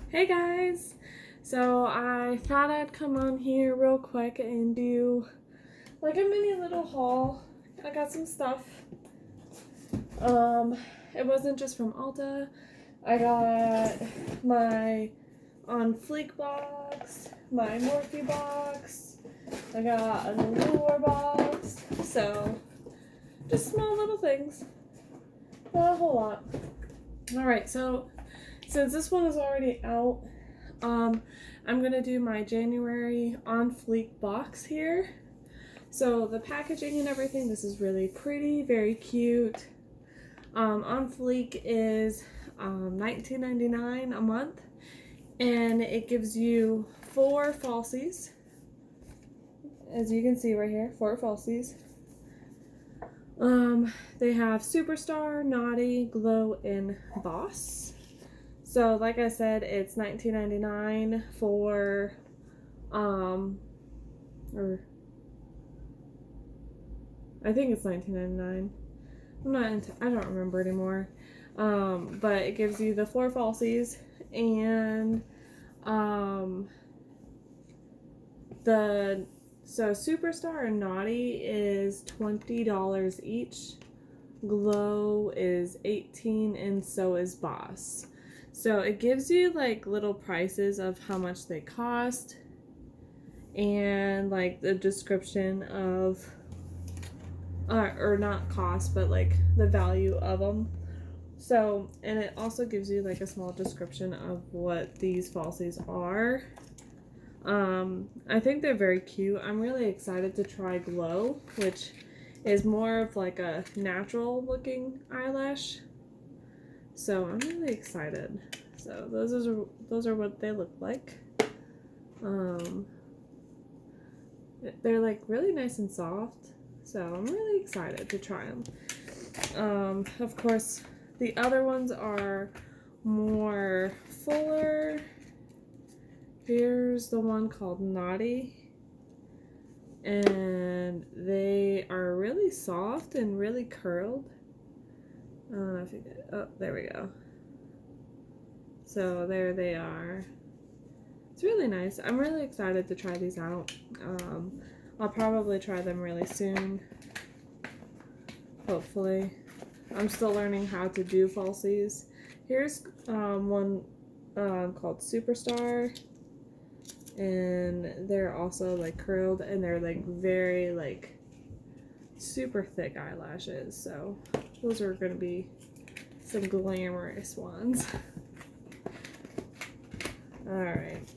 Hey guys! So I thought I'd come on here real quick and do like a mini little haul. I got some stuff. It wasn't just from Ulta. I got my On Fleek box, my Morphe box. I got an Allure box. So just small little things. Not a whole lot. Alright, so since this one is already out, I'm gonna do my January On Fleek box here. So the packaging and everything, this is really pretty, very cute. On Fleek is $19.99 a month, and it gives you 4 falsies. As you can see right here, 4 falsies. They have Superstar, Naughty, Glow, and Boss. So, like I said, it's $19.99 for, or I think it's $19.99. I don't remember anymore. But it gives you the 4 falsies, and, so Superstar and Naughty is $20 each. Glow is $18, and so is Boss. So it gives you like little prices of how much they cost and like the description of, or not cost, but like the value of them. So, and it also gives you like a small description of what these falsies are. I think they're very cute. I'm really excited to try Glow, which is more of like a natural looking eyelash. So I'm really excited. So those are what they look like. They're like really nice and soft. So I'm really excited to try them. Of course, the other ones are more fuller. Here's the one called Naughty. And they are really soft and really curled. I don't know if you get, oh, there we go. So there they are. It's really nice. I'm really excited to try these out. I'll probably try them really soon. Hopefully. I'm still learning how to do falsies. Here's one called Superstar. And they're also like curled, and they're like very like super thick eyelashes. So those are going to be some glamorous ones. Alright.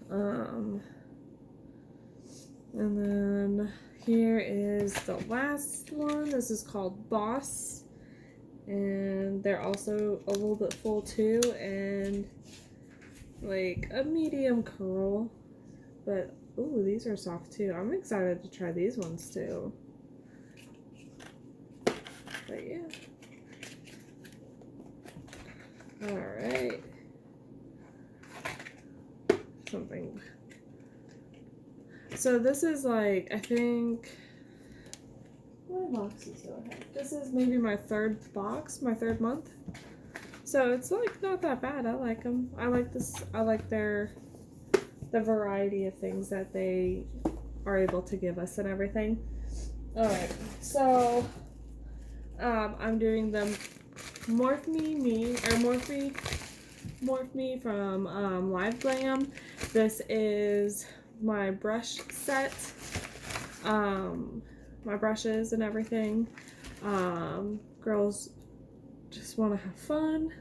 And then here is the last one. This is called Boss. And they're also a little bit full too, and like a medium curl. But, ooh, these are soft too. I'm excited to try these ones too. But yeah. Alright. Something. So this is like, I think, what boxes do I have? This is maybe my 3rd box, my 3rd month. So it's like not that bad. I like them. I like this. I like the variety of things that they are able to give us and everything. Alright, so I'm doing the Morphe Me from Live Glam. This is my brush set, my brushes and everything. Girls just want to have fun,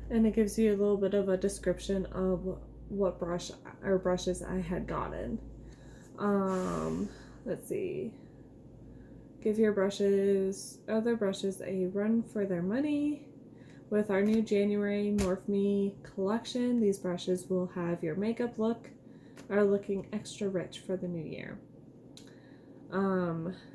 and it gives you a little bit of a description of what brushes I had gotten. Let's see. Give your other brushes a run for their money. With our new January Morphe Me collection, these brushes will have your makeup look or looking extra rich for the new year.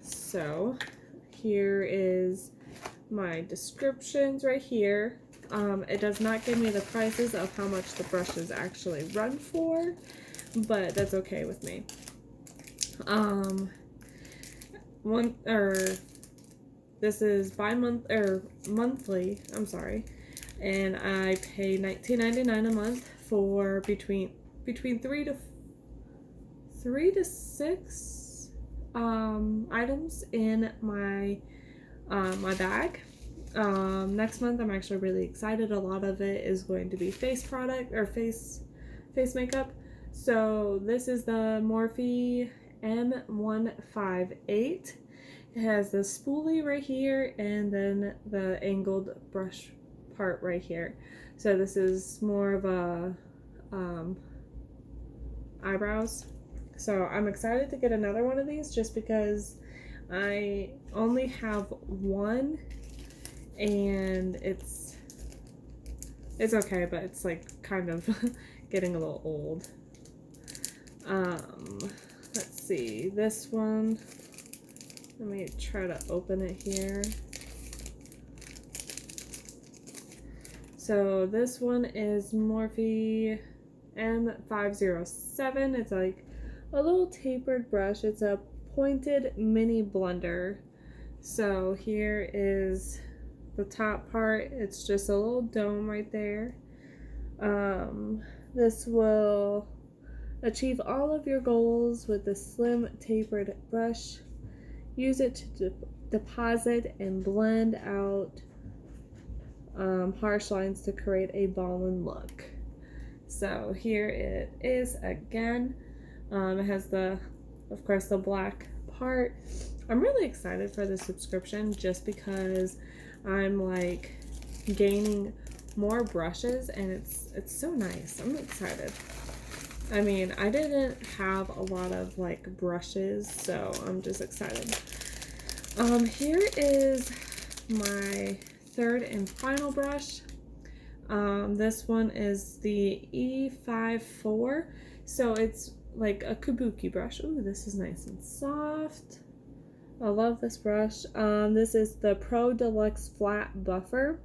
So here is my descriptions right here. It does not give me the prices of how much the brushes actually run for, but that's okay with me. This is monthly, I'm sorry, and I pay $19.99 a month for between three to six items in my my bag. Next month I'm actually really excited. A lot of it is going to be face product or face makeup. So this is the Morphe M158. It has the spoolie right here and then the angled brush part right here. So this is more of a eyebrows. So I'm excited to get another one of these just because I only have one and it's okay, but it's like kind of getting a little old. Let's see, this one, let me try to open it here. So this one is Morphe M507. It's like a little tapered brush. It's a pointed mini blender. So here is the top part. It's just a little dome right there. This will achieve all of your goals with the slim tapered brush. Use it to deposit and blend out harsh lines to create a ballin' look. So here it is again. It has of course, the black part. I'm really excited for the subscription just because I'm like gaining more brushes and it's so nice. I'm excited. I mean, I didn't have a lot of like brushes, so I'm just excited. Here is my third and final brush. This one is the E54. So it's like a kabuki brush. Ooh, this is nice and soft. I love this brush. This is the Pro Deluxe Flat Buffer.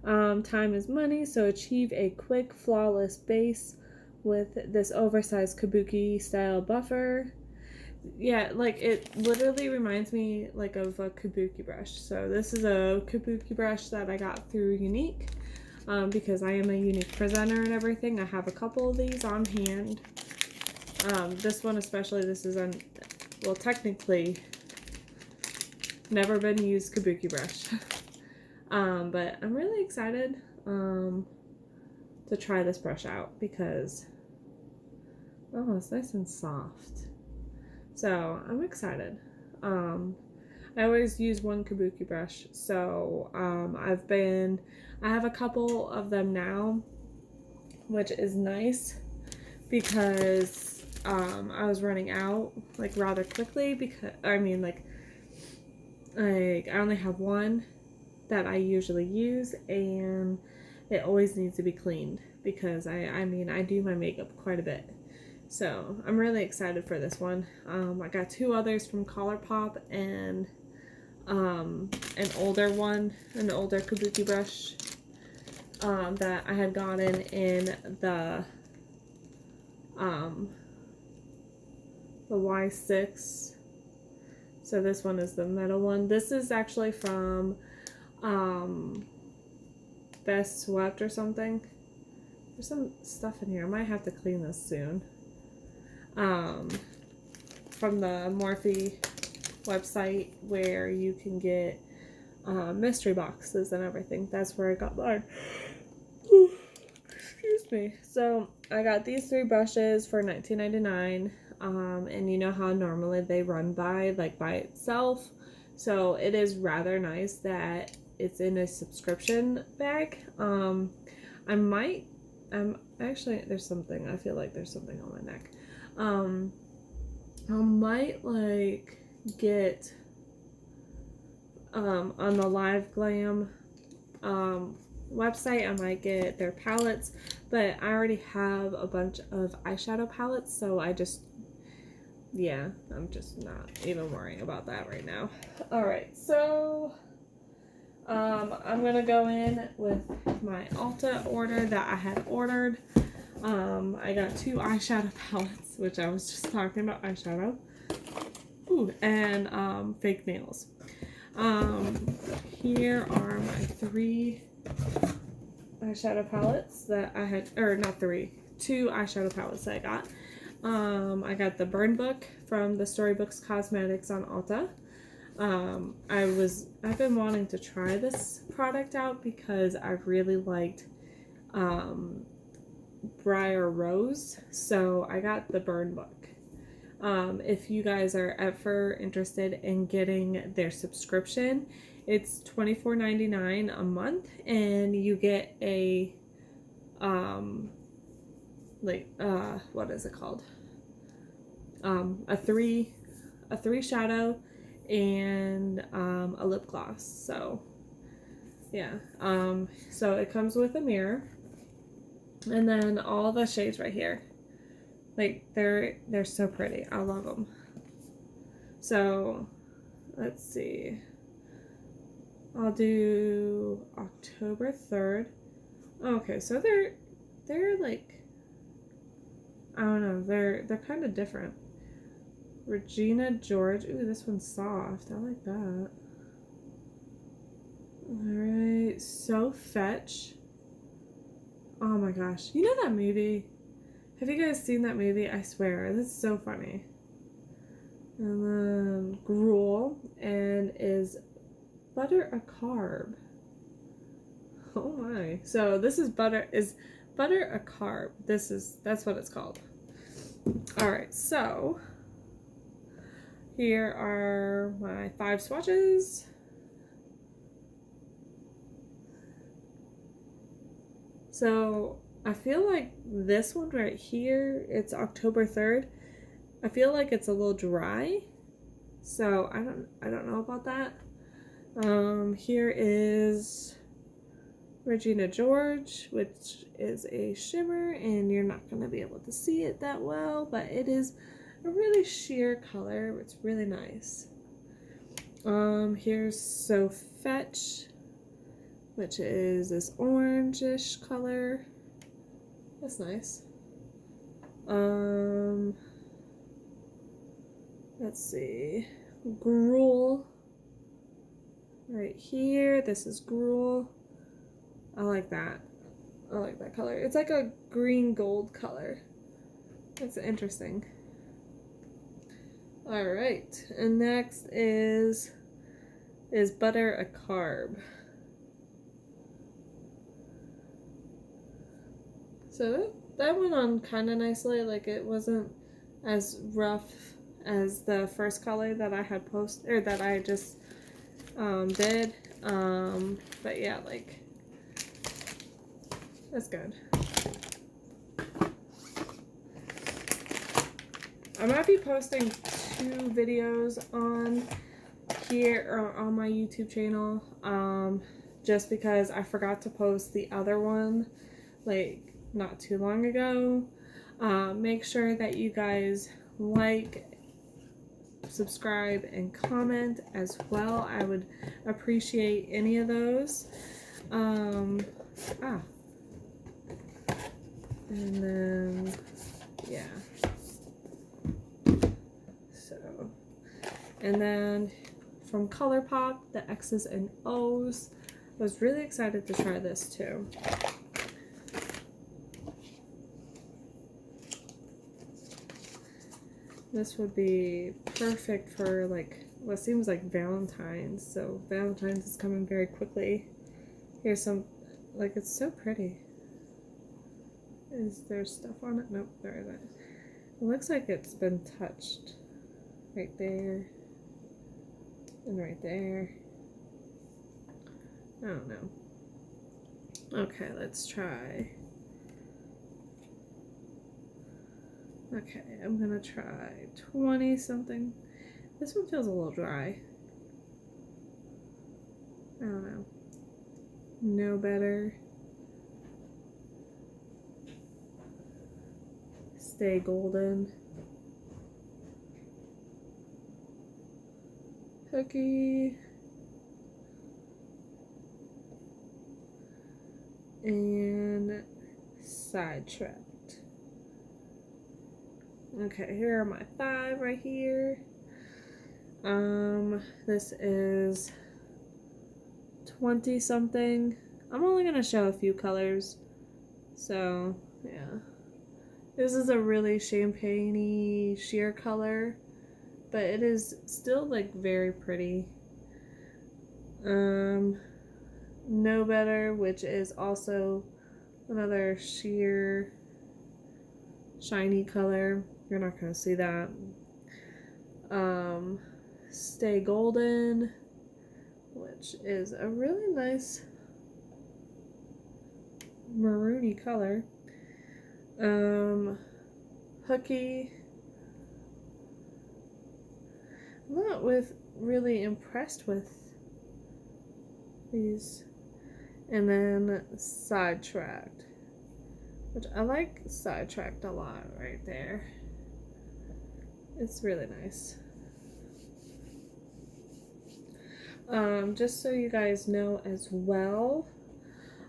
Time is money, so achieve a quick, flawless base with this oversized kabuki style buffer. Yeah, like it literally reminds me like of a kabuki brush. So this is a kabuki brush that I got through Unique because I am a Unique presenter and everything. I have a couple of these on hand. This one especially, this is well, technically never been used kabuki brush. But I'm really excited to try this brush out because it's nice and soft. So I'm excited. I always use one kabuki brush, so I have a couple of them now, which is nice because I was running out like rather quickly because I only have one that I usually use and it always needs to be cleaned because I do my makeup quite a bit. So I'm really excited for this one. I got two others from ColourPop and an older kabuki brush that I had gotten in the Y6. So this one is the metal one. This is actually from Best Swept or something. There's some stuff in here. I might have to clean this soon. From the Morphe website where you can get mystery boxes and everything. That's where I got mine. Excuse me. So I got these three brushes for $19.99. And you know how normally they run by itself. So it is rather nice that it's in a subscription bag. Actually, there's something. I feel like there's something on my neck. I might get on the Live Glam website, I might get their palettes, but I already have a bunch of eyeshadow palettes, so I'm just not even worrying about that right now. Alright, so I'm gonna go in with my Ulta order that I had ordered. I got two eyeshadow palettes, which I was just talking about eyeshadow. Ooh, and fake nails. Here are my three eyeshadow palettes that I had, or not three, two eyeshadow palettes that I got. I got the Burn Book from the Storybooks Cosmetics on Ulta. I've been wanting to try this product out because I really liked Briar Rose, so I got the Burn Book. If you guys are ever interested in getting their subscription, it's $24.99 a month, and you get a what is it called? A three shadow and a lip gloss. So yeah, so it comes with a mirror, and then all the shades right here, like they're so pretty. I love them. So let's see, I'll do October 3rd. Okay, so they're like, I don't know, they're kind of different. Regina George. Ooh, this one's soft. I like that. Alright, So Fetch. Oh my gosh. You know that movie? Have you guys seen that movie? I swear, this is so funny. And then Gruel, and is butter a carb? Oh my. So this is butter a carb? That's what it's called. Alright, so here are my 5 swatches. So I feel like this one right here, it's October 3rd. I feel like it's a little dry. So I don't know about that. Here is Regina George, which is a shimmer, and you're not going to be able to see it that well, but it is a really sheer color. It's really nice. Here's So Fetch, which is this orangish color. That's nice. Let's see. Gruel. Right here. This is Gruel. I like that. I like that color. It's like a green gold color. That's interesting. Alright. And next is butter a carb? So that went on kind of nicely. Like, it wasn't as rough as the first color that I had posted, or that I just did. But yeah, like, that's good. I might be posting 2 videos on here, or on my YouTube channel, just because I forgot to post the other one like not too long ago. Make sure that you guys like, subscribe, and comment as well. I would appreciate any of those. And then yeah, so, and then from ColourPop, the X's and O's. I was really excited to try this too. This would be perfect for like what seems like Valentine's. So Valentine's is coming very quickly. Here's some, like, it's so pretty. Is there stuff on it? Nope, there isn't. It looks like it's been touched. Right there. And right there. I don't know. Okay, let's try. Okay, I'm gonna try 20 something. This one feels a little dry. I don't know. No better. Stay golden. Cookie. And Sidetracked. Okay, here are my 5 right here. This is 20 something. I'm only going to show a few colors. So, yeah. This is a really champagne-y sheer color, but it is still like very pretty. Know Better, which is also another sheer shiny color. You're not going to see that. Stay Golden, which is a really nice maroony color. Hooky. I'm not really impressed with these. And then Sidetracked, which I like Sidetracked a lot right there. It's really nice. Just so you guys know as well,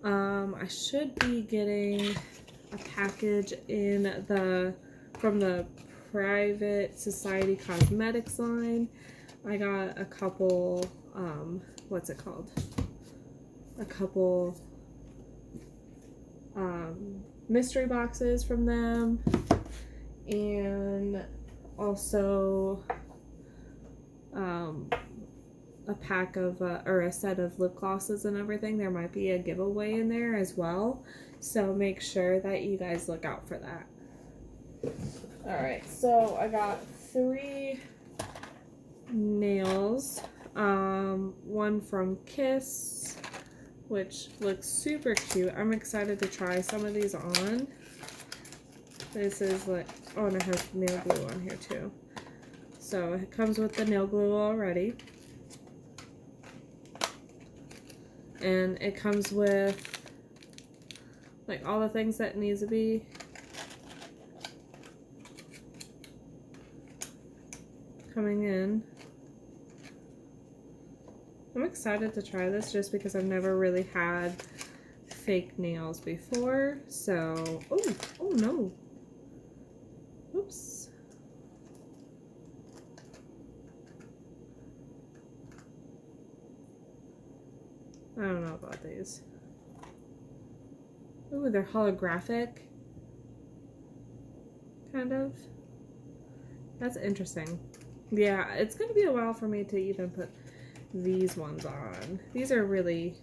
I should be getting a package from the Private Society Cosmetics line. I got a couple, what's it called? A couple mystery boxes from them, and also a pack of or a set of lip glosses and everything. There might be a giveaway in there as well, so make sure that you guys look out for that. Alright, so I got 3 nails, one from Kiss, which looks super cute. I'm excited to try some of these on. This is like, oh, and it has nail glue on here too. So it comes with the nail glue already. And it comes with like all the things that needs to be coming in. I'm excited to try this just because I've never really had fake nails before. So, oh no. Oops. I don't know about these. Ooh, they're holographic. Kind of. That's interesting. Yeah, it's going to be a while for me to even put these ones on. These are really,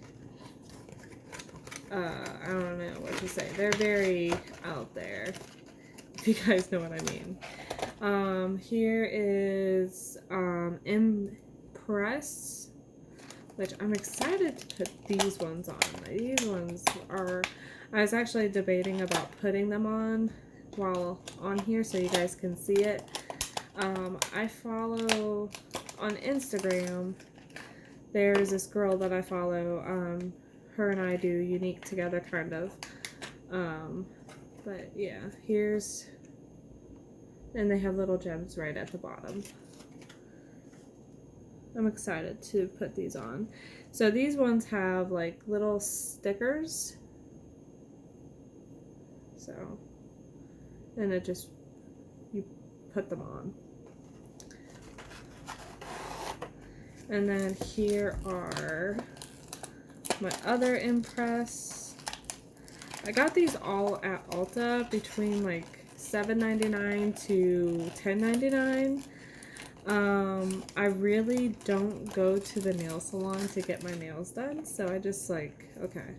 I don't know what to say. They're very out there, if you guys know what I mean. Here is Impress, which I'm excited to put these ones on. These ones are, I was actually debating about putting them on while on here so you guys can see it. I follow on Instagram, there's this girl that I follow, her and I do Unique Together kind of, but yeah, here's, and they have little gems right at the bottom. I'm excited to put these on. So these ones have like little stickers, so, and it just, you put them on. And then here are my other Impress. I got these all at Ulta between like $7.99 to $10.99. I really don't go to the nail salon to get my nails done, so I just like, okay.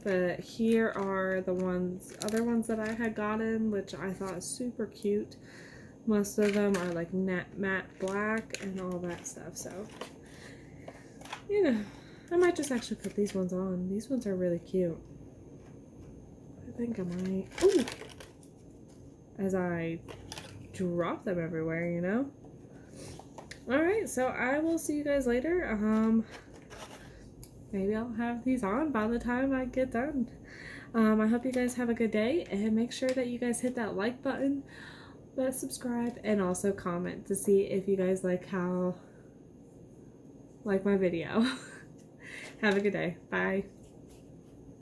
But here are the other ones that I had gotten, which I thought super cute. Most of them are like matte black and all that stuff, so yeah, I might just actually put these ones on. These ones are really cute. I think I might. Ooh! As I drop them everywhere, you know? Alright, so I will see you guys later. Maybe I'll have these on by the time I get done. I hope you guys have a good day, and make sure that you guys hit that like button, subscribe, and also comment to see if you guys like my video. Have a good day. Bye.